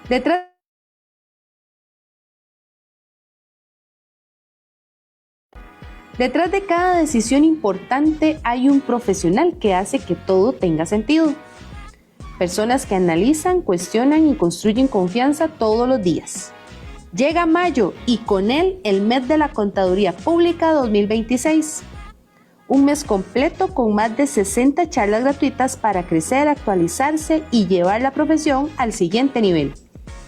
Detrás Detrás de cada decisión importante hay un profesional que hace que todo tenga sentido. Personas que analizan, cuestionan y construyen confianza todos los días. Llega mayo y con él el mes de la Contaduría Pública 2026. Un mes completo con más de 60 charlas gratuitas para crecer, actualizarse y llevar la profesión al siguiente nivel,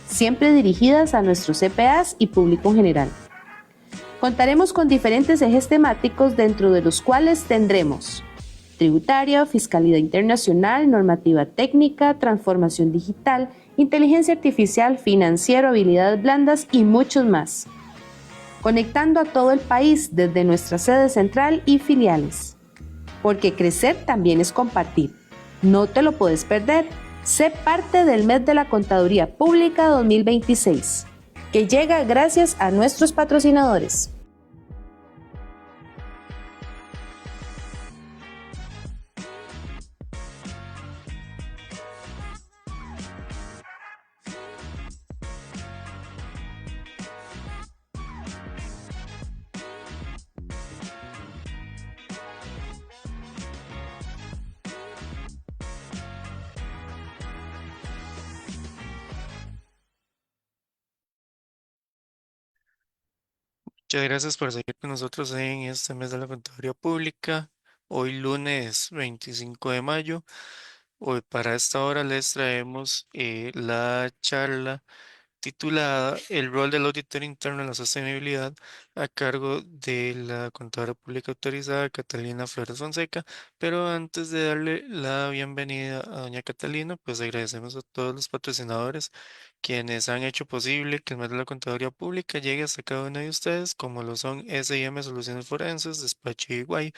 siempre dirigidas a nuestros CPAs y público en general. Contaremos con diferentes ejes temáticos dentro de los cuales tendremos tributaria, fiscalidad internacional, normativa técnica, transformación digital, inteligencia artificial, financiero, habilidades blandas y muchos más. Conectando a todo el país desde nuestra sede central y filiales. Porque crecer también es compartir. No te lo puedes perder. Sé parte del mes de la Contaduría Pública 2026, que llega gracias a nuestros patrocinadores. Muchas gracias por seguir con nosotros en este mes de la Contaduría Pública. Hoy lunes 25 de mayo. Hoy para esta hora les traemos la charla titulada El rol del auditor interno en la sostenibilidad a cargo de la contadora pública autorizada Catalina Flores Fonseca. Pero antes de darle la bienvenida a doña Catalina, pues agradecemos a todos los patrocinadores quienes han hecho posible que el mes de la contaduría pública llegue hasta cada uno de ustedes, como lo son S&M Soluciones Forenses, Despacho Iguay,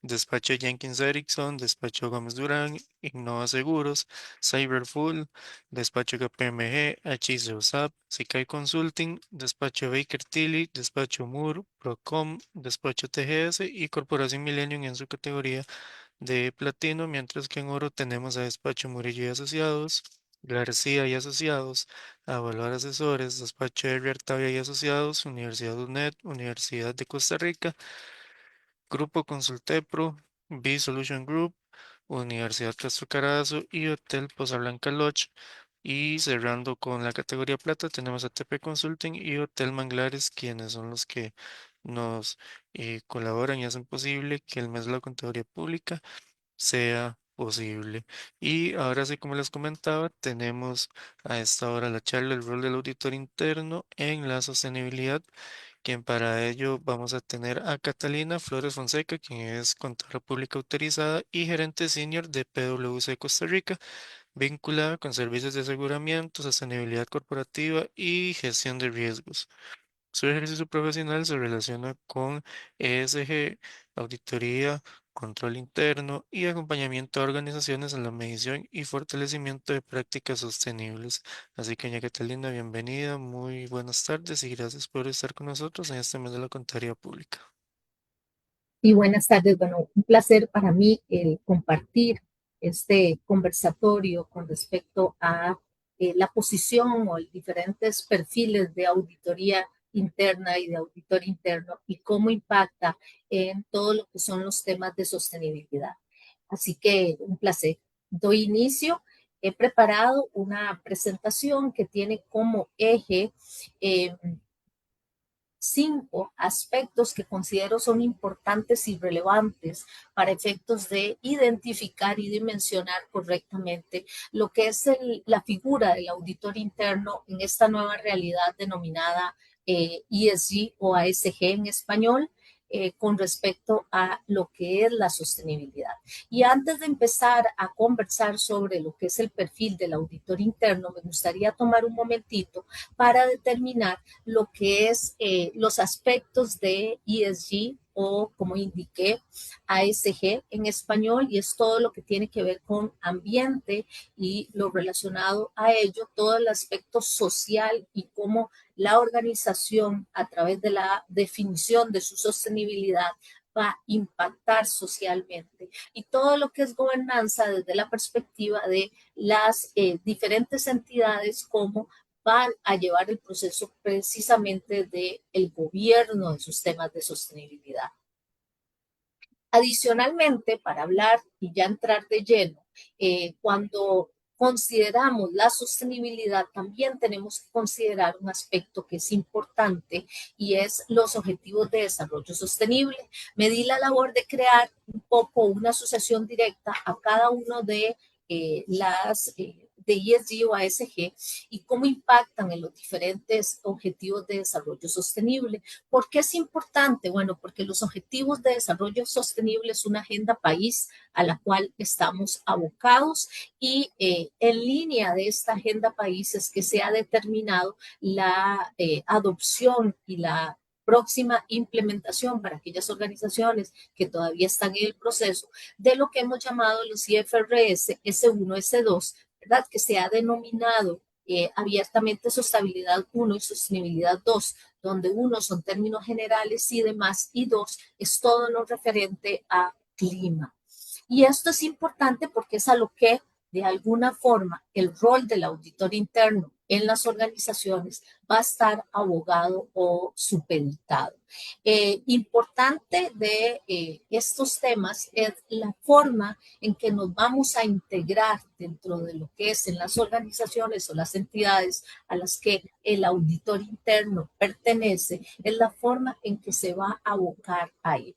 Despacho Jenkins Erickson, Despacho Gómez Durán, Innova Seguros, Cyberfull, Despacho KPMG, HICE USAP, Sicai Consulting, Despacho Baker Tilly, Despacho Moore, Procom, Despacho TGS y Corporación Millennium en su categoría de platino, mientras que en oro tenemos a Despacho Murillo y Asociados, García y Asociados, Avalar Asesores, Despacho R. Artavia y Asociados, Universidad UNED, Universidad de Costa Rica, Grupo Consultepro, B Solution Group, Universidad Castro Carazo y Hotel Poza Blanca Lodge. Y cerrando con la categoría plata, tenemos a TP Consulting y Hotel Manglares, quienes son los que nos colaboran y hacen posible que el mes de la contaduría pública sea posible. Y ahora sí, como les comentaba, tenemos a esta hora la charla, el rol del auditor interno en la sostenibilidad, quien para ello vamos a tener a Catalina Flores Fonseca, quien es contadora pública autorizada y gerente senior de PwC Costa Rica, vinculada con servicios de aseguramiento, sostenibilidad corporativa y gestión de riesgos. Su ejercicio profesional se relaciona con ESG, auditoría, control interno y acompañamiento a organizaciones en la medición y fortalecimiento de prácticas sostenibles. Así que, doña Catalina, bienvenida, muy buenas tardes y gracias por estar con nosotros en este mes de la Contaduría Pública. Y buenas tardes. Bueno, un placer para mí el compartir este conversatorio con respecto a la posición o diferentes perfiles de auditoría interna y de auditor interno y cómo impacta en todo lo que son los temas de sostenibilidad. Así que un placer. Doy inicio. He preparado una presentación que tiene como eje eh, 5 aspectos que considero son importantes y relevantes para efectos de identificar y dimensionar correctamente lo que es la figura del auditor interno en esta nueva realidad denominada ESG o ASG en español, con respecto a lo que es la sostenibilidad. Y antes de empezar a conversar sobre lo que es el perfil del auditor interno, me gustaría tomar un momentito para determinar lo que es los aspectos de ESG o, como indiqué, ASG en español, y es todo lo que tiene que ver con ambiente y lo relacionado a ello, todo el aspecto social y cómo la organización, a través de la definición de su sostenibilidad, va a impactar socialmente, y todo lo que es gobernanza desde la perspectiva de las diferentes entidades como van a llevar el proceso precisamente del gobierno de sus temas de sostenibilidad. Adicionalmente, para hablar y ya entrar de lleno, cuando consideramos la sostenibilidad, también tenemos que considerar un aspecto que es importante y es los objetivos de desarrollo sostenible. Me di la labor de crear un poco una asociación directa a cada uno de las de ESG o ASG y cómo impactan en los diferentes objetivos de desarrollo sostenible. ¿Por qué es importante? Bueno, porque los objetivos de desarrollo sostenible es una agenda país a la cual estamos abocados y en línea de esta agenda país es que se ha determinado la adopción y la próxima implementación para aquellas organizaciones que todavía están en el proceso de lo que hemos llamado los IFRS S1, S2, ¿verdad? Que se ha denominado abiertamente sostenibilidad 1 y sostenibilidad 2, donde 1 son términos generales y demás, y 2 es todo lo referente a clima. Y esto es importante porque es a lo que, de alguna forma, el rol del auditor interno en las organizaciones va a estar abogado o supeditado. Importante de estos temas es la forma en que nos vamos a integrar dentro de lo que es en las organizaciones o las entidades a las que el auditor interno pertenece, es la forma en que se va a abocar a ello.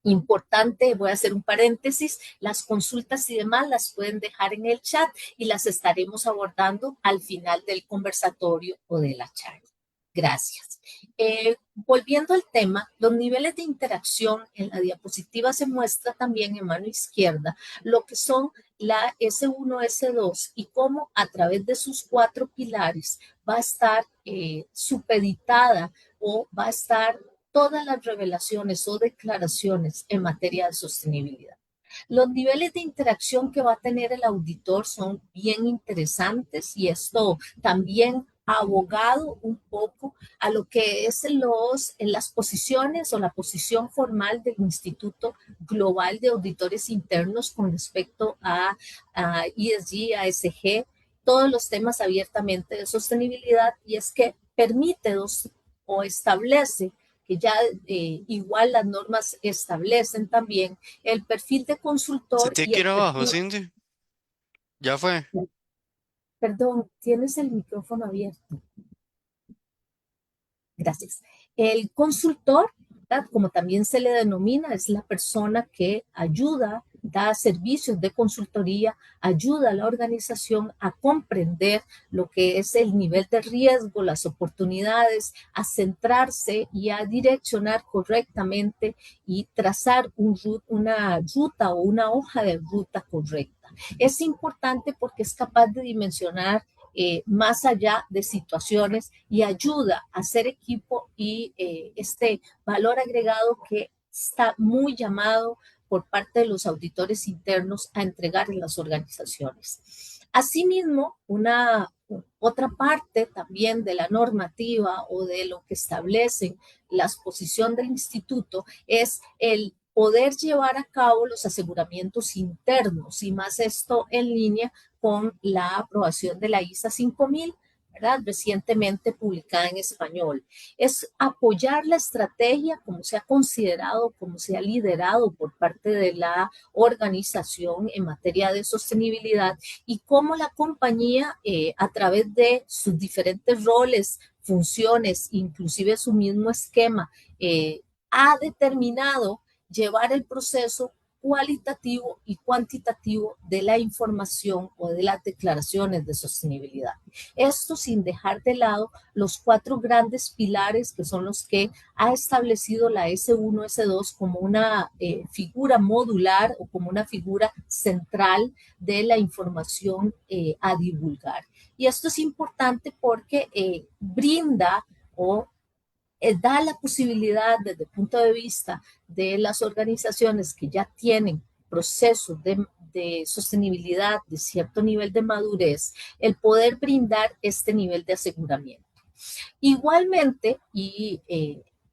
Importante, voy a hacer un paréntesis, las consultas y demás las pueden dejar en el chat y las estaremos abordando al final del conversatorio o de la charla. Gracias. Volviendo al tema, los niveles de interacción en la diapositiva se muestra también en mano izquierda lo que son la S1, S2 y cómo a través de sus 4 pilares va a estar supeditada o va a estar todas las revelaciones o declaraciones en materia de sostenibilidad. Los niveles de interacción que va a tener el auditor son bien interesantes y esto también ha abogado un poco a lo que es las posiciones o la posición formal del Instituto Global de Auditores Internos con respecto a ESG, ASG, todos los temas abiertamente de sostenibilidad, y es que permite o establece que ya igual las normas establecen también el perfil de Se consultor tiene y que el ir abajo, perfil. Cindy. Ya fue. Perdón, tienes el micrófono abierto. Gracias. El consultor, ¿verdad? Como también se le denomina, es la persona que ayuda, da servicios de consultoría, ayuda a la organización a comprender lo que es el nivel de riesgo, las oportunidades, a centrarse y a direccionar correctamente y trazar una ruta o una hoja de ruta correcta. Es importante porque es capaz de dimensionar más allá de situaciones y ayuda a hacer equipo y este valor agregado que está muy llamado por parte de los auditores internos a entregar en las organizaciones. Asimismo, otra parte también de la normativa o de lo que establecen la exposición del instituto es el poder llevar a cabo los aseguramientos internos y más esto en línea con la aprobación de la ISA 5000, ¿verdad? Recientemente publicada en español. Es apoyar la estrategia como se ha considerado, como se ha liderado por parte de la organización en materia de sostenibilidad y cómo la compañía a través de sus diferentes roles, funciones, inclusive su mismo esquema, ha determinado llevar el proceso cualitativo y cuantitativo de la información o de las declaraciones de sostenibilidad. Esto sin dejar de lado los 4 grandes pilares que son los que ha establecido la S1, S2 como una figura modular o como una figura central de la información a divulgar. Y esto es importante porque brinda o da la posibilidad desde el punto de vista de las organizaciones que ya tienen procesos de sostenibilidad de cierto nivel de madurez, el poder brindar este nivel de aseguramiento. Igualmente, y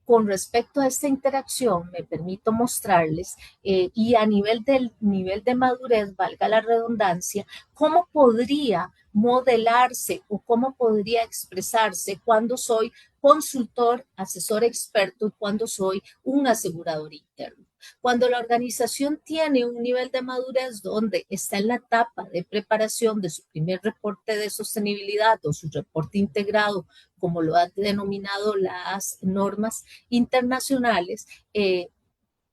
con respecto a esta interacción, me permito mostrarles y a nivel de madurez, valga la redundancia, cómo podría modelarse o cómo podría expresarse cuando soy consultor, asesor experto y cuando soy un asegurador interno. Cuando la organización tiene un nivel de madurez donde está en la etapa de preparación de su primer reporte de sostenibilidad o su reporte integrado, como lo han denominado las normas internacionales,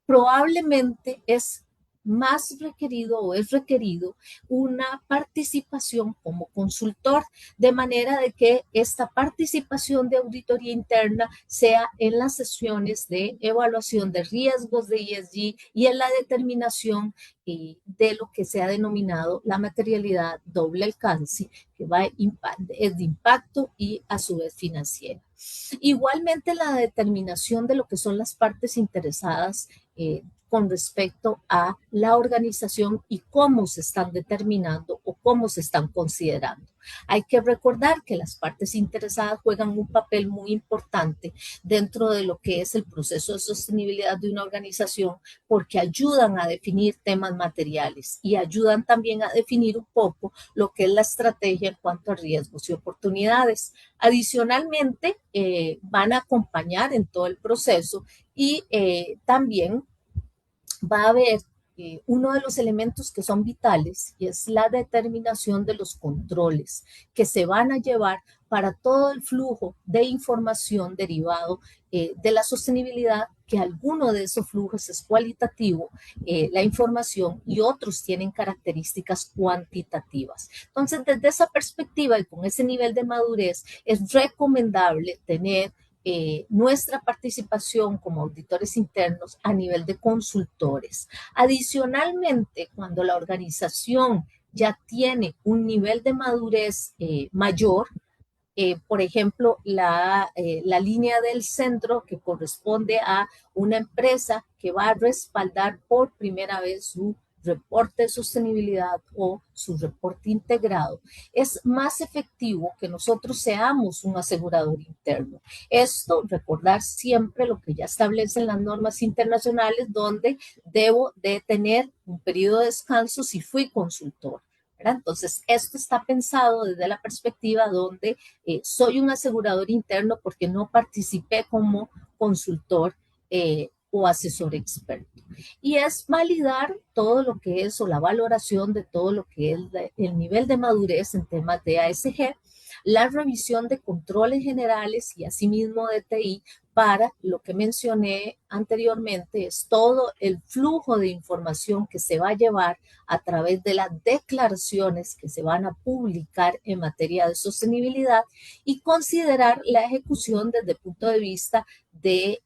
probablemente es más requerido o es requerido una participación como consultor, de manera de que esta participación de auditoría interna sea en las sesiones de evaluación de riesgos de ESG y en la determinación de lo que se ha denominado la materialidad doble alcance, que es de impacto y a su vez financiera. Igualmente, la determinación de lo que son las partes interesadas con respecto a la organización y cómo se están determinando o cómo se están considerando. Hay que recordar que las partes interesadas juegan un papel muy importante dentro de lo que es el proceso de sostenibilidad de una organización, porque ayudan a definir temas materiales y ayudan también a definir un poco lo que es la estrategia en cuanto a riesgos y oportunidades. Adicionalmente, van a acompañar en todo el proceso y también va a haber uno de los elementos que son vitales y es la determinación de los controles que se van a llevar para todo el flujo de información derivado de la sostenibilidad, que alguno de esos flujos es cualitativo, la información, y otros tienen características cuantitativas. Entonces, desde esa perspectiva y con ese nivel de madurez, es recomendable tener nuestra participación como auditores internos a nivel de consultores. Adicionalmente, cuando la organización ya tiene un nivel de madurez mayor, por ejemplo, la línea del centro que corresponde a una empresa que va a respaldar por primera vez su reporte de sostenibilidad o su reporte integrado, es más efectivo que nosotros seamos un asegurador interno. Esto, recordar siempre lo que ya establecen las normas internacionales, donde debo de tener un periodo de descanso si fui consultor. ¿Verdad? Entonces, esto está pensado desde la perspectiva donde soy un asegurador interno porque no participé como consultor o asesor experto. Y es validar todo lo que es o la valoración de todo lo que es el nivel de madurez en temas de ASG, la revisión de controles generales y asimismo de TI para lo que mencioné anteriormente, es todo el flujo de información que se va a llevar a través de las declaraciones que se van a publicar en materia de sostenibilidad y considerar la ejecución desde el punto de vista de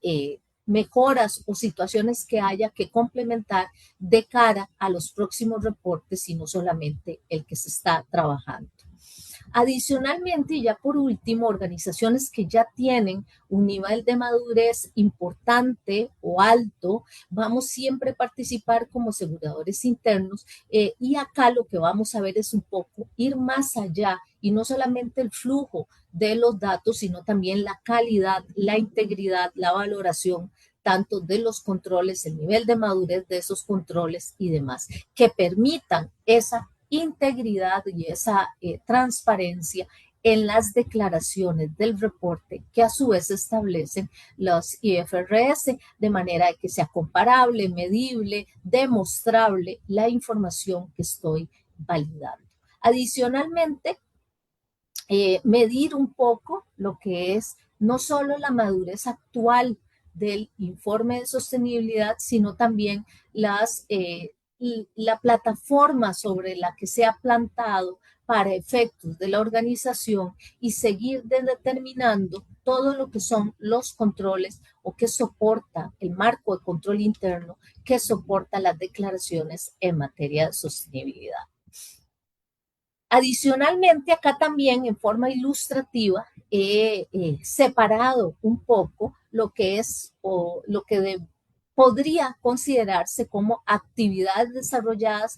mejoras o situaciones que haya que complementar de cara a los próximos reportes y no solamente el que se está trabajando. Adicionalmente, y ya por último, organizaciones que ya tienen un nivel de madurez importante o alto, vamos siempre a participar como aseguradores internos y acá lo que vamos a ver es un poco ir más allá y no solamente el flujo de los datos, sino también la calidad, la integridad, la valoración tanto de los controles, el nivel de madurez de esos controles y demás, que permitan esa integridad y esa transparencia en las declaraciones del reporte que a su vez establecen los IFRS, de manera que sea comparable, medible, demostrable la información que estoy validando. Adicionalmente, medir un poco lo que es no solo la madurez actual del informe de sostenibilidad, sino también la plataforma sobre la que se ha plantado para efectos de la organización y seguir determinando todo lo que son los controles o que soporta el marco de control interno que soporta las declaraciones en materia de sostenibilidad. Adicionalmente, acá también en forma ilustrativa he separado un poco lo que es o lo que podría considerarse como actividades desarrolladas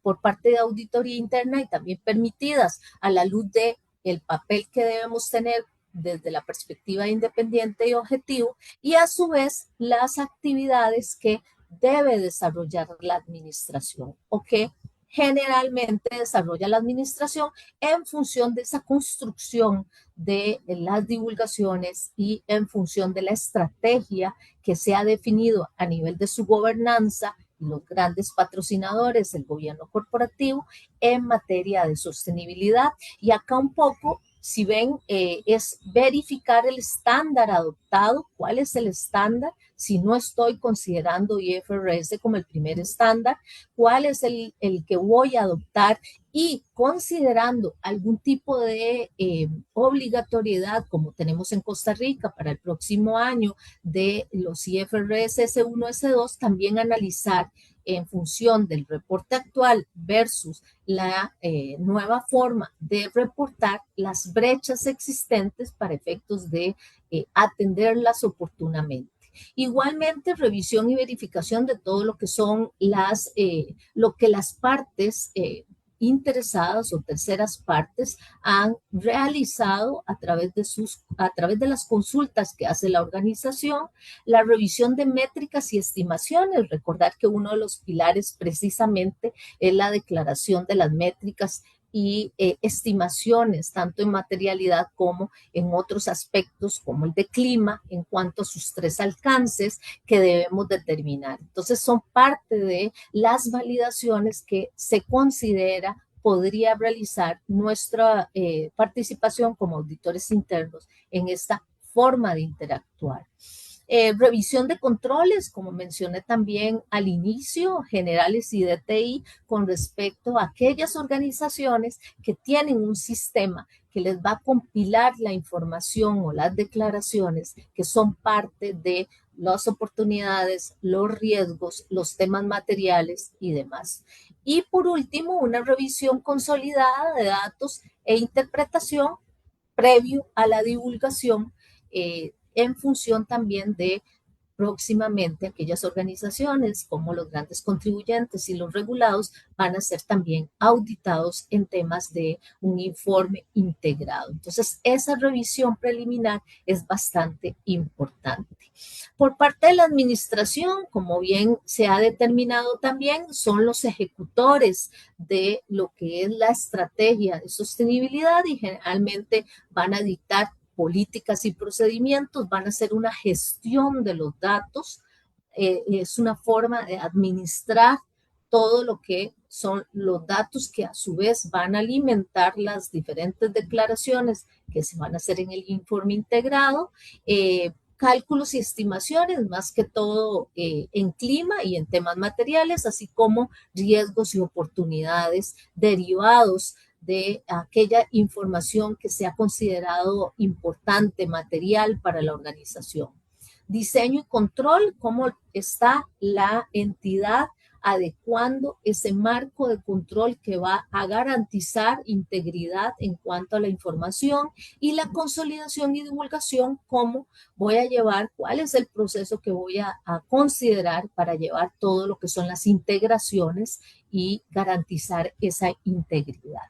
por parte de auditoría interna y también permitidas a la luz de el papel que debemos tener desde la perspectiva independiente y objetivo, y a su vez las actividades que debe desarrollar la administración o que generalmente desarrolla la administración en función de esa construcción de las divulgaciones y en función de la estrategia que se ha definido a nivel de su gobernanza y los grandes patrocinadores del gobierno corporativo en materia de sostenibilidad. Y acá un poco, si ven, es verificar el estándar adoptado, cuál es el estándar, si no estoy considerando IFRS como el primer estándar, cuál es el que voy a adoptar y considerando algún tipo de obligatoriedad, como tenemos en Costa Rica para el próximo año, de los IFRS S1, S2, también analizar en función del reporte actual versus la nueva forma de reportar las brechas existentes para efectos de atenderlas oportunamente. Igualmente, revisión y verificación de todo lo que son lo que las partes interesadas o terceras partes han realizado a través de las consultas que hace la organización, la revisión de métricas y estimaciones. Recordar que uno de los pilares precisamente es la declaración de las métricas y estimaciones, tanto en materialidad como en otros aspectos, como el de clima, en cuanto a sus 3 alcances que debemos determinar. Entonces, son parte de las validaciones que se considera podría realizar nuestra participación como auditores internos en esta forma de interactuar. Revisión de controles, como mencioné también al inicio, generales y DTI, con respecto a aquellas organizaciones que tienen un sistema que les va a compilar la información o las declaraciones que son parte de las oportunidades, los riesgos, los temas materiales y demás. Y por último, una revisión consolidada de datos e interpretación previo a la divulgación en función también de próximamente aquellas organizaciones como los grandes contribuyentes y los regulados van a ser también auditados en temas de un informe integrado. Entonces, esa revisión preliminar es bastante importante. Por parte de la administración, como bien se ha determinado también, son los ejecutores de lo que es la estrategia de sostenibilidad y generalmente van a dictar políticas y procedimientos, van a hacer una gestión de los datos, es una forma de administrar todo lo que son los datos que a su vez van a alimentar las diferentes declaraciones que se van a hacer en el informe integrado, cálculos y estimaciones, más que todo en clima y en temas materiales, así como riesgos y oportunidades derivados de aquella información que se ha considerado importante, material para la organización. Diseño y control, cómo está la entidad adecuando ese marco de control que va a garantizar integridad en cuanto a la información y la consolidación y divulgación, cómo voy a llevar, cuál es el proceso que voy a considerar para llevar todo lo que son las integraciones y garantizar esa integridad.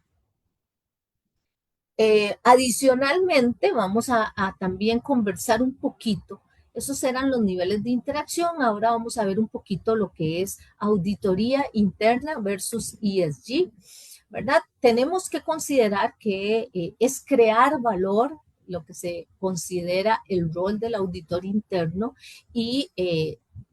Adicionalmente, vamos a también conversar un poquito. Esos eran los niveles de interacción. Ahora vamos a ver un poquito lo que es auditoría interna versus ESG, ¿verdad? Tenemos que considerar que es crear valor, lo que se considera el rol del auditor interno, y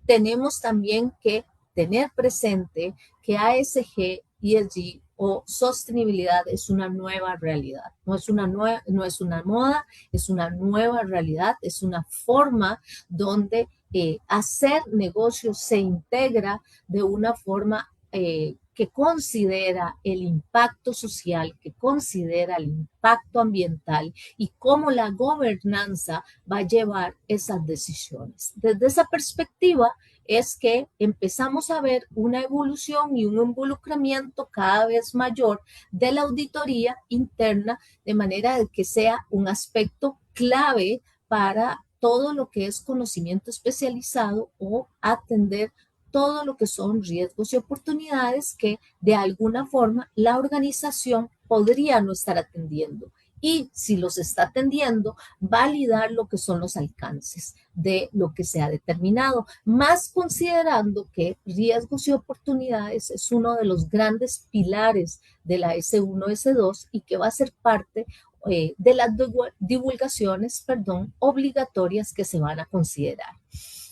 tenemos también que tener presente que ASG, ESG o sostenibilidad es una nueva realidad. No es una moda, es una nueva realidad, es una forma donde hacer negocios se integra de una forma que considera el impacto social, que considera el impacto ambiental y cómo la gobernanza va a llevar esas decisiones. Desde esa perspectiva, es que empezamos a ver una evolución y un involucramiento cada vez mayor de la auditoría interna, de manera de que sea un aspecto clave para todo lo que es conocimiento especializado o atender todo lo que son riesgos y oportunidades que de alguna forma la organización podría no estar atendiendo. y si los está atendiendo, validar lo que son los alcances de lo que se ha determinado, más considerando que riesgos y oportunidades es uno de los grandes pilares de la S1, S2 y que va a ser parte de las divulgaciones, obligatorias que se van a considerar.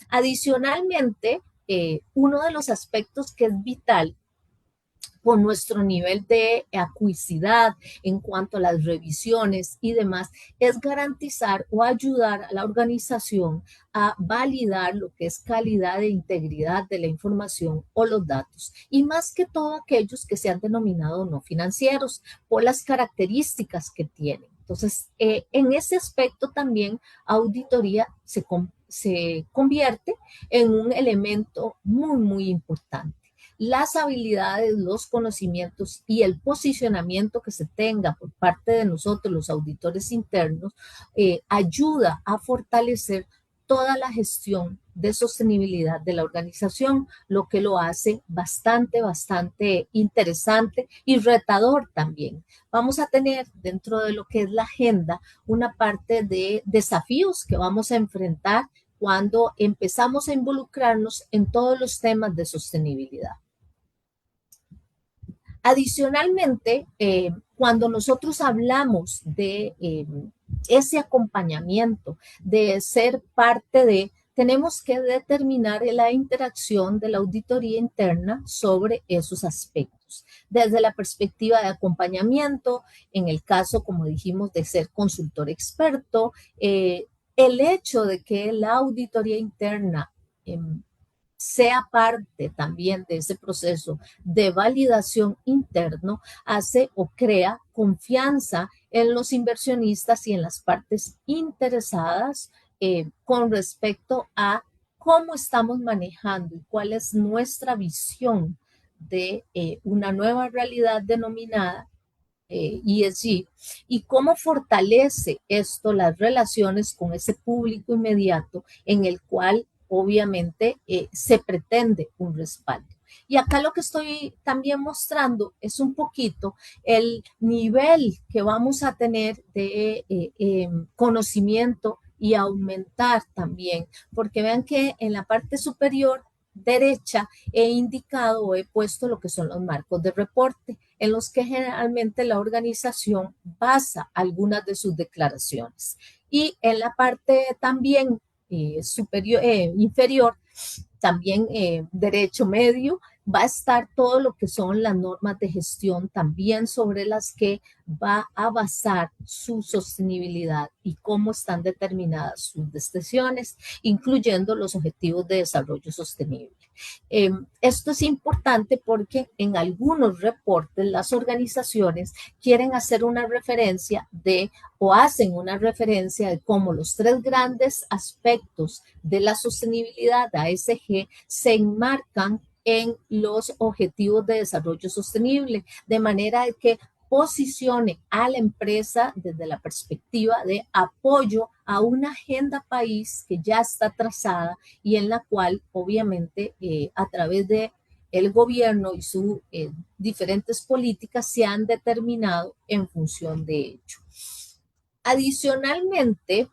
Adicionalmente, uno de los aspectos que es vital por nuestro nivel de acuicidad en cuanto a las revisiones y demás, es garantizar o ayudar a la organización a validar lo que es calidad e integridad de la información o los datos, y más que todo aquellos que se han denominado no financieros por las características que tienen. Entonces, en ese aspecto también auditoría se convierte en un elemento muy, muy importante. Las habilidades, los conocimientos y el posicionamiento que se tenga por parte de nosotros, los auditores internos, ayuda a fortalecer toda la gestión de sostenibilidad de la organización, lo que lo hace bastante, bastante interesante y retador también. Vamos a tener dentro de lo que es la agenda una parte de desafíos que vamos a enfrentar cuando empezamos a involucrarnos en todos los temas de sostenibilidad. Adicionalmente, cuando nosotros hablamos de ese acompañamiento, de ser parte de, tenemos que determinar la interacción de la auditoría interna sobre esos aspectos. Desde la perspectiva de acompañamiento, en el caso, como dijimos, de ser consultor experto, el hecho de que la auditoría interna sea parte también de ese proceso de validación interno, hace o crea confianza en los inversionistas y en las partes interesadas con respecto a cómo estamos manejando y cuál es nuestra visión de una nueva realidad denominada ESG, y cómo fortalece esto las relaciones con ese público inmediato en el cual obviamente se pretende un respaldo. Y acá lo que estoy también mostrando es un poquito el nivel que vamos a tener de conocimiento y aumentar también, porque vean que en la parte superior derecha he indicado o he puesto lo que son los marcos de reporte, en los que generalmente la organización basa algunas de sus declaraciones. Y en la parte también inferior, también derecho medio, va a estar todo lo que son las normas de gestión también sobre las que va a basar su sostenibilidad y cómo están determinadas sus decisiones, incluyendo los objetivos de desarrollo sostenible. Esto es importante porque en algunos reportes las organizaciones quieren hacer una referencia de o hacen una referencia de cómo los tres grandes aspectos de la sostenibilidad ASG se enmarcan en los objetivos de desarrollo sostenible, de manera que posicione a la empresa desde la perspectiva de apoyo a una agenda país que ya está trazada y en la cual obviamente a través de el gobierno y sus diferentes políticas se han determinado en función de ello. Adicionalmente,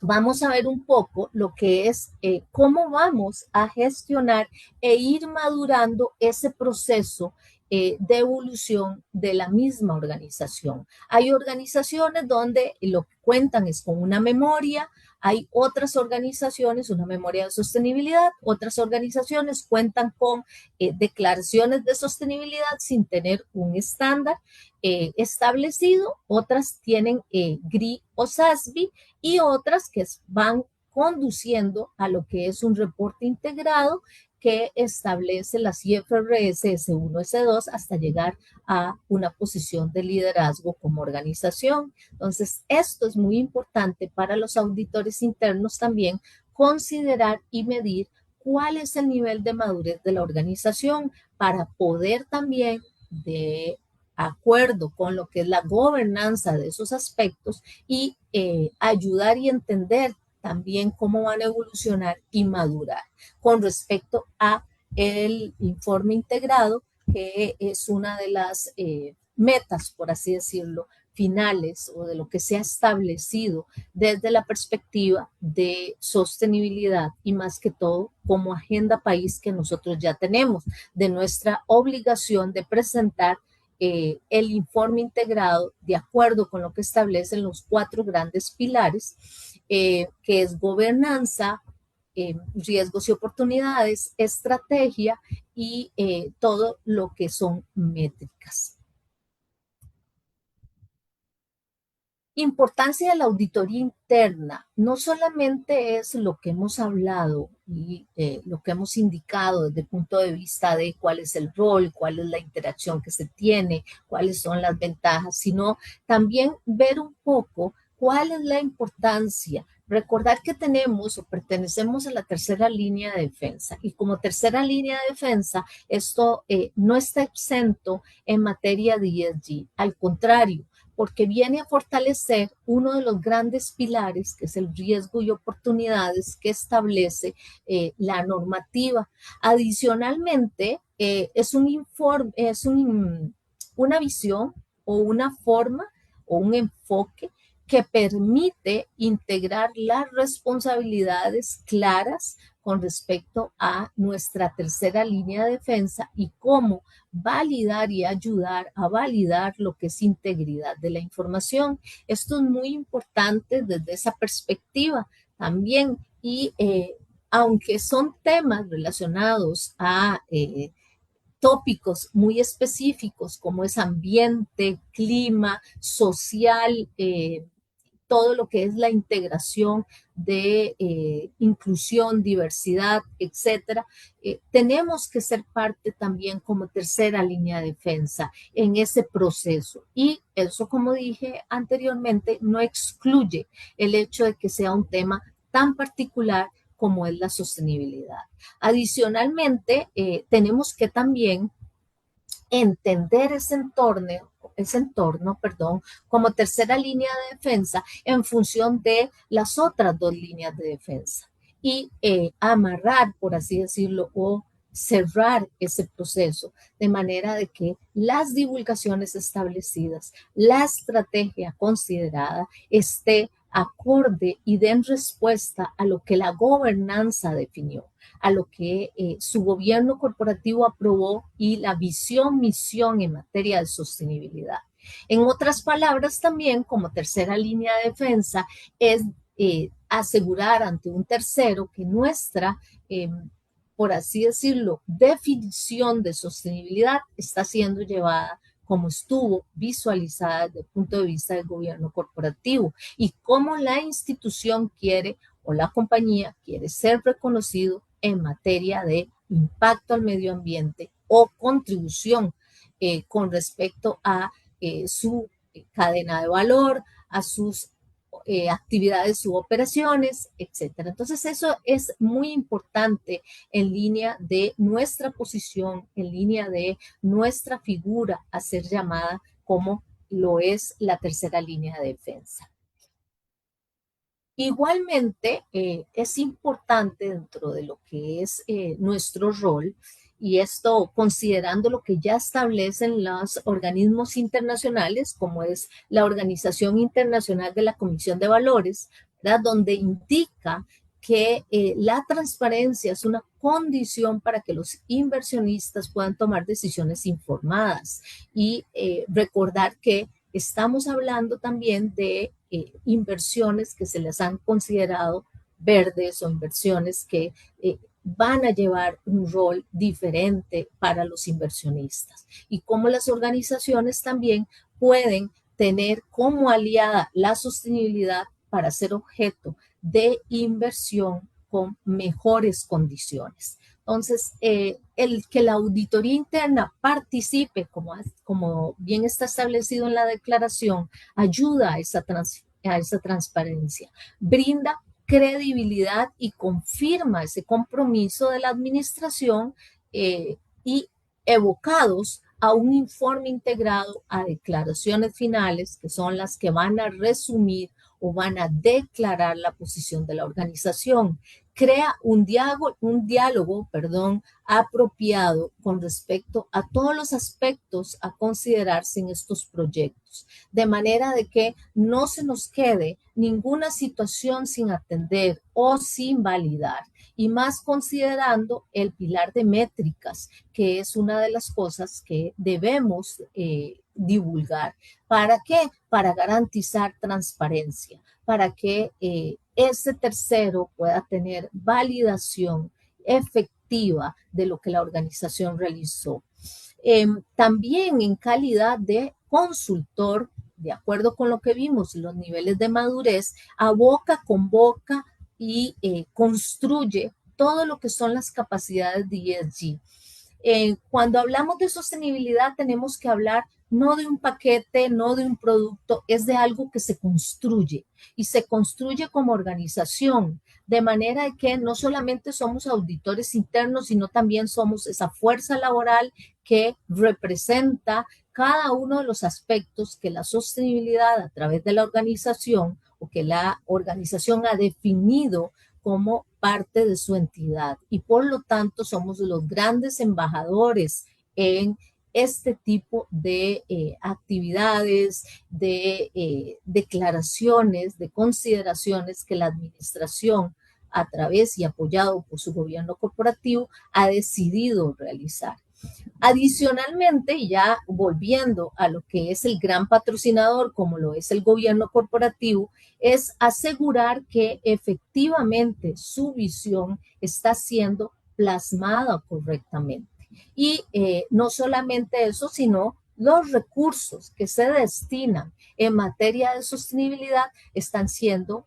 vamos a ver un poco lo que es cómo vamos a gestionar e ir madurando ese proceso de evolución de la misma organización. Hay organizaciones donde lo que cuentan es con una memoria, hay otras organizaciones, una memoria de sostenibilidad, otras organizaciones cuentan con declaraciones de sostenibilidad sin tener un estándar establecido, otras tienen GRI o SASB y otras que van conduciendo a lo que es un reporte integrado que establece las IFRS S1, S2 hasta llegar a una posición de liderazgo como organización. Entonces, esto es muy importante para los auditores internos también, considerar y medir cuál es el nivel de madurez de la organización para poder también, de acuerdo con lo que es la gobernanza de esos aspectos, y ayudar y entender también cómo van a evolucionar y madurar con respecto a el informe integrado, que es una de las metas, por así decirlo, finales o de lo que se ha establecido desde la perspectiva de sostenibilidad y más que todo como agenda país que nosotros ya tenemos, de nuestra obligación de presentar el informe integrado de acuerdo con lo que establecen los 4 grandes pilares, que es gobernanza, riesgos y oportunidades, estrategia y todo lo que son métricas. Importancia de la auditoría interna no solamente es lo que hemos hablado y lo que hemos indicado desde el punto de vista de cuál es el rol, cuál es la interacción que se tiene, cuáles son las ventajas, sino también ver un poco cuál es la importancia. Recordar que tenemos o pertenecemos a la tercera línea de defensa y como tercera línea de defensa esto no está exento en materia de ESG. Al contrario, porque viene a fortalecer uno de los grandes pilares, que es el riesgo y oportunidades que establece la normativa. Adicionalmente, es un informe, una visión o una forma o un enfoque que permite integrar las responsabilidades claras con respecto a nuestra tercera línea de defensa y cómo validar y ayudar a validar lo que es integridad de la información. Esto es muy importante desde esa perspectiva también y aunque son temas relacionados a tópicos muy específicos como es ambiente, clima, social, todo lo que es la integración de inclusión, diversidad, etcétera, tenemos que ser parte también como tercera línea de defensa en ese proceso. Y eso, como dije anteriormente, no excluye el hecho de que sea un tema tan particular como es la sostenibilidad. Adicionalmente, tenemos que también entender ese entorno, como tercera línea de defensa en función de las otras 2 líneas de defensa y amarrar, por así decirlo, o cerrar ese proceso de manera de que las divulgaciones establecidas, la estrategia considerada esté acorde y den respuesta a lo que la gobernanza definió, a lo que su gobierno corporativo aprobó y la visión, misión en materia de sostenibilidad. En otras palabras, también como tercera línea de defensa es asegurar ante un tercero que nuestra, por así decirlo, definición de sostenibilidad está siendo llevada como estuvo visualizada desde el punto de vista del gobierno corporativo y cómo la institución quiere o la compañía quiere ser reconocido en materia de impacto al medio ambiente o contribución con respecto a su cadena de valor, a sus actividades u operaciones, etcétera. Entonces, eso es muy importante en línea de nuestra posición, en línea de nuestra figura a ser llamada como lo es la tercera línea de defensa. Igualmente, es importante dentro de lo que es nuestro rol, y esto considerando lo que ya establecen los organismos internacionales, como es la Organización Internacional de la Comisión de Valores, ¿verdad? Donde indica que la transparencia es una condición para que los inversionistas puedan tomar decisiones informadas y recordar que estamos hablando también de inversiones que se les han considerado verdes o inversiones que van a llevar un rol diferente para los inversionistas y cómo las organizaciones también pueden tener como aliada la sostenibilidad para ser objeto de inversión con mejores condiciones. Entonces, el que la auditoría interna participe, como bien está establecido en la declaración, ayuda a esa transparencia, brinda credibilidad y confirma ese compromiso de la administración y evocados a un informe integrado a declaraciones finales, que son las que van a resumir o van a declarar la posición de la organización, crea un diálogo, apropiado con respecto a todos los aspectos a considerarse en estos proyectos, de manera de que no se nos quede ninguna situación sin atender o sin validar, y más considerando el pilar de métricas, que es una de las cosas que debemos divulgar. ¿Para qué? Para garantizar transparencia, para que ese tercero pueda tener validación efectiva de lo que la organización realizó. También en calidad de consultor, de acuerdo con lo que vimos, los niveles de madurez, aboca, convoca y construye todo lo que son las capacidades de ESG. Cuando hablamos de sostenibilidad tenemos que hablar no de un paquete, no de un producto, es de algo que se construye y se construye como organización, de manera que no solamente somos auditores internos, sino también somos esa fuerza laboral que representa cada uno de los aspectos que la sostenibilidad a través de la organización o que la organización ha definido como parte de su entidad, y por lo tanto somos los grandes embajadores en este tipo de actividades, de declaraciones, de consideraciones que la administración, a través y apoyado por su gobierno corporativo, ha decidido realizar. Adicionalmente, y ya volviendo a lo que es el gran patrocinador, como lo es el gobierno corporativo, es asegurar que efectivamente su visión está siendo plasmada correctamente. Y no solamente eso, sino los recursos que se destinan en materia de sostenibilidad están siendo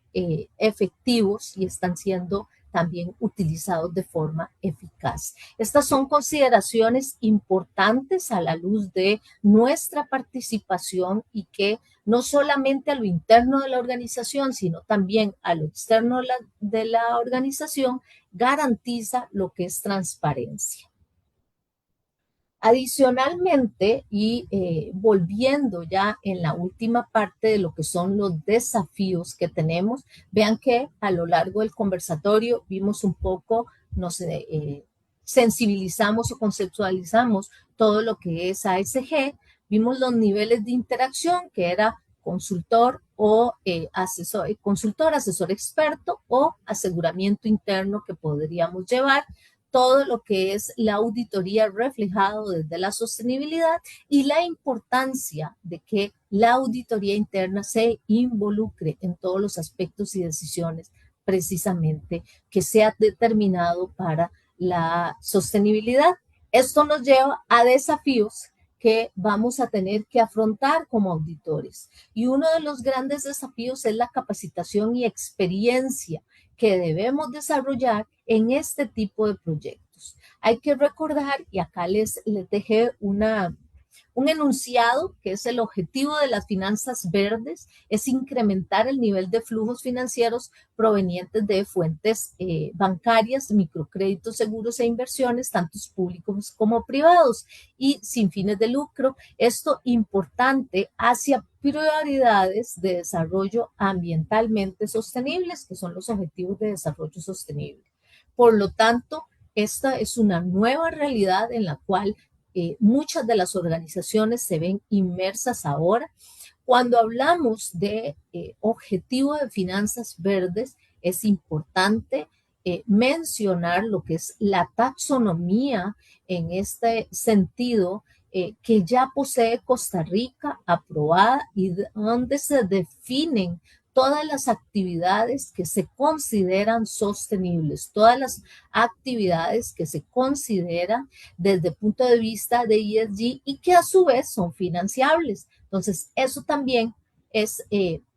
efectivos y están siendo también utilizados de forma eficaz. Estas son consideraciones importantes a la luz de nuestra participación y que no solamente a lo interno de la organización, sino también a lo externo de la organización, garantiza lo que es transparencia. Adicionalmente, y volviendo ya en la última parte de lo que son los desafíos que tenemos, vean que a lo largo del conversatorio vimos un poco, sensibilizamos o conceptualizamos todo lo que es ASG, vimos los niveles de interacción, que era consultor o consultor, asesor experto o aseguramiento interno que podríamos llevar, todo lo que es la auditoría reflejado desde la sostenibilidad y la importancia de que la auditoría interna se involucre en todos los aspectos y decisiones precisamente que se ha determinado para la sostenibilidad. Esto nos lleva a desafíos que vamos a tener que afrontar como auditores. Y uno de los grandes desafíos es la capacitación y experiencia que debemos desarrollar en este tipo de proyectos. Hay que recordar, y acá les dejé un enunciado, que es el objetivo de las finanzas verdes, es incrementar el nivel de flujos financieros provenientes de fuentes bancarias, microcréditos, seguros e inversiones, tanto públicos como privados, y sin fines de lucro. Esto importante hacia prioridades de desarrollo ambientalmente sostenibles, que son los objetivos de desarrollo sostenible. Por lo tanto, esta es una nueva realidad en la cual muchas de las organizaciones se ven inmersas ahora. Cuando hablamos de objetivo de finanzas verdes, es importante mencionar lo que es la taxonomía en este sentido, que ya posee Costa Rica aprobada y donde se definen todas las actividades que se consideran sostenibles, todas las actividades que se consideran desde el punto de vista de ESG y que a su vez son financiables. Entonces, eso también es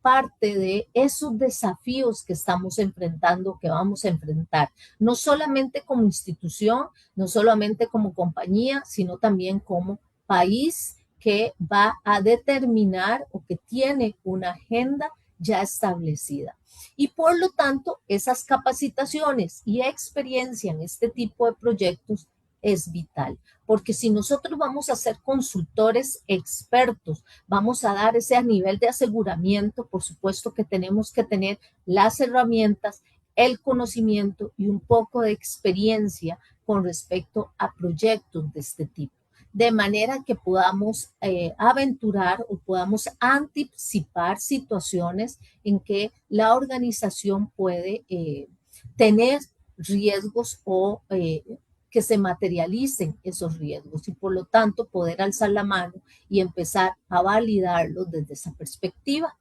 parte de esos desafíos que estamos enfrentando, que vamos a enfrentar, no solamente como institución, no solamente como compañía, sino también como país que va a determinar o que tiene una agenda ya establecida. Y por lo tanto, esas capacitaciones y experiencia en este tipo de proyectos es vital, porque si nosotros vamos a ser consultores expertos, vamos a dar ese nivel de aseguramiento, por supuesto que tenemos que tener las herramientas el conocimiento y un poco de experiencia con respecto a proyectos de este tipo, de manera que podamos aventurar o podamos anticipar situaciones en que la organización puede tener riesgos o que se materialicen esos riesgos y por lo tanto poder alzar la mano y empezar a validarlos desde esa perspectiva.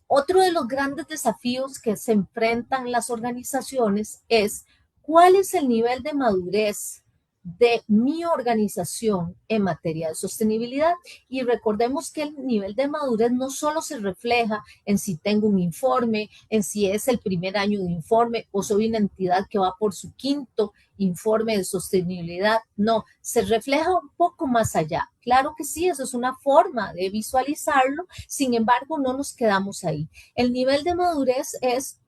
Otro de los grandes desafíos que se enfrentan las organizaciones es cuál es el nivel de madurez de mi organización en materia de sostenibilidad. Y recordemos que el nivel de madurez no solo se refleja en si tengo un informe, en si es el primer año de informe o soy una entidad que va por su quinto informe de sostenibilidad. No, se refleja un poco más allá. Claro que sí, eso es una forma de visualizarlo, sin embargo, no nos quedamos ahí. El nivel de madurez es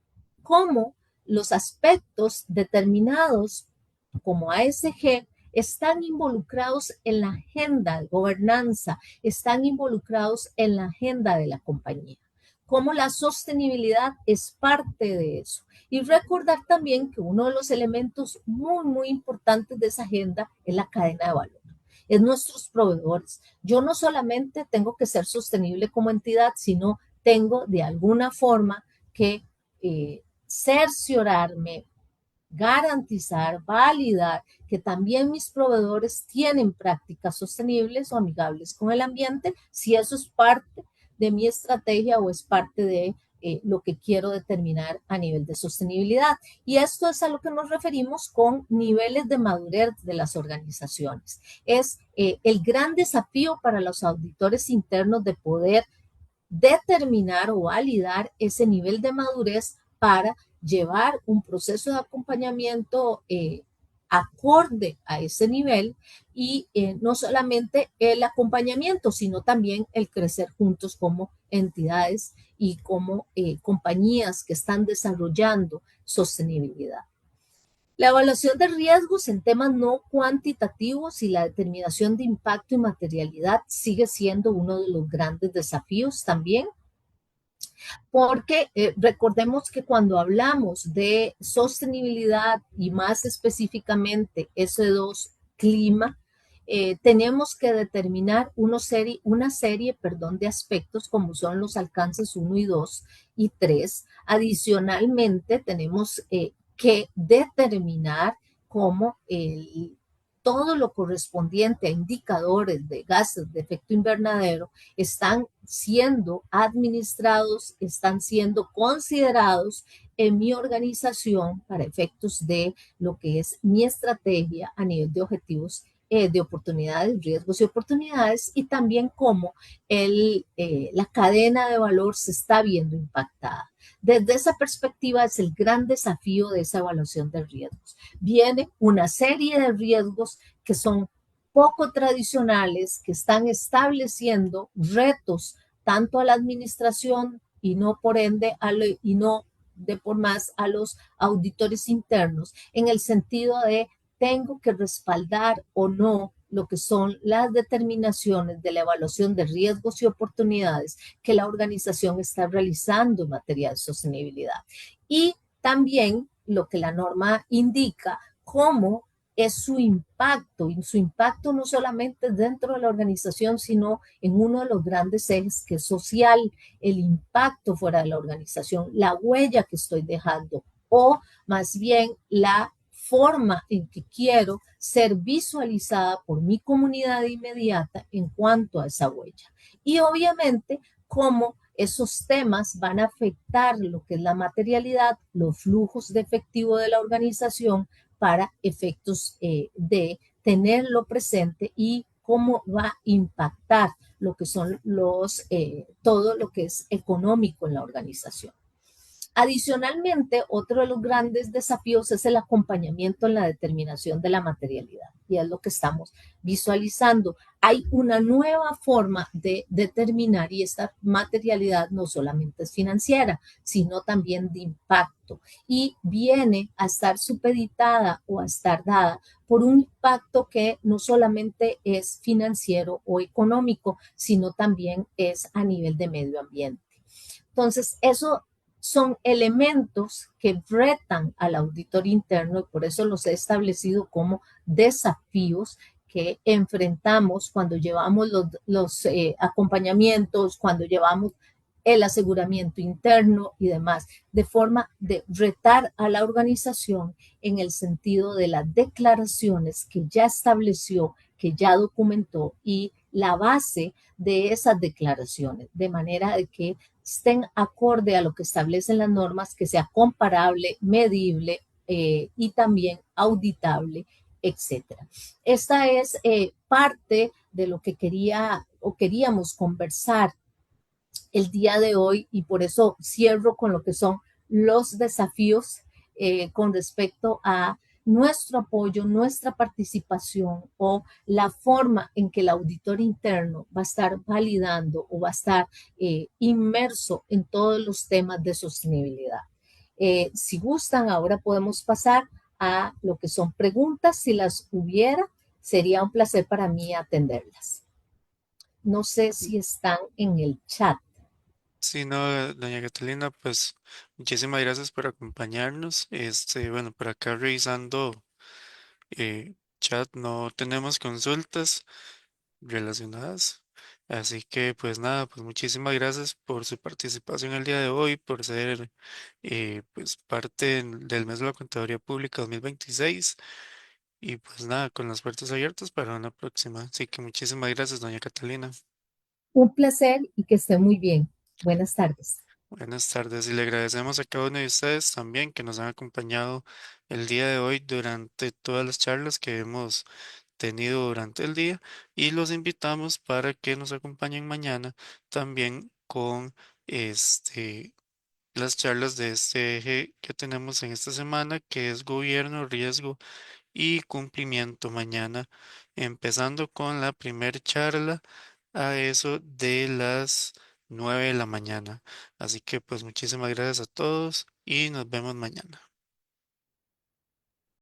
cómo los aspectos determinados como ASG están involucrados en la agenda de gobernanza, están involucrados en la agenda de la compañía. Cómo la sostenibilidad es parte de eso. Y recordar también que uno de los elementos muy importantes de esa agenda es la cadena de valor. Es nuestros proveedores. Yo no solamente tengo que ser sostenible como entidad, sino tengo de alguna forma que cerciorarme, garantizar, validar que también mis proveedores tienen prácticas sostenibles o amigables con el ambiente, si eso es parte de mi estrategia o es parte de lo que quiero determinar a nivel de sostenibilidad. Y esto es a lo que nos referimos con niveles de madurez de las organizaciones. Es el gran desafío para los auditores internos de poder determinar o validar ese nivel de madurez para llevar un proceso de acompañamiento acorde a ese nivel y no solamente el acompañamiento, sino también el crecer juntos como entidades y como compañías que están desarrollando sostenibilidad. La evaluación de riesgos en temas no cuantitativos y la determinación de impacto y materialidad sigue siendo uno de los grandes desafíos también, porque recordemos que cuando hablamos de sostenibilidad y más específicamente S2 clima, tenemos que determinar una serie de aspectos como son los alcances 1 y 2 y 3. Adicionalmente, tenemos que determinar cómo todo lo correspondiente a indicadores de gases de efecto invernadero están siendo administrados, están siendo considerados en mi organización para efectos de lo que es mi estrategia a nivel de objetivos de oportunidades, riesgos y oportunidades, y también cómo la cadena de valor se está viendo impactada. Desde esa perspectiva es el gran desafío de esa evaluación de riesgos. Viene una serie de riesgos que son poco tradicionales, que están estableciendo retos tanto a la administración y no por ende y no de por más a los auditores internos, en el sentido de tengo que respaldar o no lo que son las determinaciones de la evaluación de riesgos y oportunidades que la organización está realizando en materia de sostenibilidad. Y también lo que la norma indica, cómo es su impacto, y su impacto no solamente dentro de la organización, sino en uno de los grandes ejes que es social, el impacto fuera de la organización, la huella que estoy dejando, o más bien la forma en que quiero ser visualizada por mi comunidad inmediata en cuanto a esa huella. Y obviamente, cómo esos temas van a afectar lo que es la materialidad, los flujos de efectivo de la organización para efectos de tenerlo presente y cómo va a impactar lo que son todo lo que es económico en la organización. Adicionalmente, otro de los grandes desafíos es el acompañamiento en la determinación de la materialidad y es lo que estamos visualizando. Hay una nueva forma de determinar y esta materialidad no solamente es financiera, sino también de impacto y viene a estar supeditada o a estar dada por un impacto que no solamente es financiero o económico, sino también es a nivel de medio ambiente. Entonces, eso son elementos que retan al auditor interno y por eso los he establecido como desafíos que enfrentamos cuando llevamos los acompañamientos, cuando llevamos el aseguramiento interno y demás, de forma de retar a la organización en el sentido de las declaraciones que ya estableció, que ya documentó y la base de esas declaraciones, de manera de que estén acorde a lo que establecen las normas, que sea comparable, medible y también auditable, etcétera. Esta es parte de lo que quería o queríamos conversar el día de hoy y por eso cierro con lo que son los desafíos con respecto a nuestro apoyo, nuestra participación o la forma en que el auditor interno va a estar validando o va a estar inmerso en todos los temas de sostenibilidad. Si gustan, ahora podemos pasar a lo que son preguntas. Si las hubiera, sería un placer para mí atenderlas. No sé si están en el chat. Sí, no, doña Catalina, pues muchísimas gracias por acompañarnos. Bueno, por acá revisando chat no tenemos consultas relacionadas. Así que pues nada, pues muchísimas gracias por su participación el día de hoy, por ser pues parte del mes de la Contaduría Pública 2026 y pues nada, con las puertas abiertas para una próxima. Así que muchísimas gracias, doña Catalina. Un placer y que esté muy bien. Buenas tardes. Buenas tardes y le agradecemos a cada uno de ustedes también que nos han acompañado el día de hoy durante todas las charlas que hemos tenido durante el día y los invitamos para que nos acompañen mañana también con las charlas de este eje que tenemos en esta semana que es gobierno, riesgo y cumplimiento mañana, empezando con la primer charla a eso de las 9 de la mañana. Así que pues muchísimas gracias a todos y nos vemos mañana.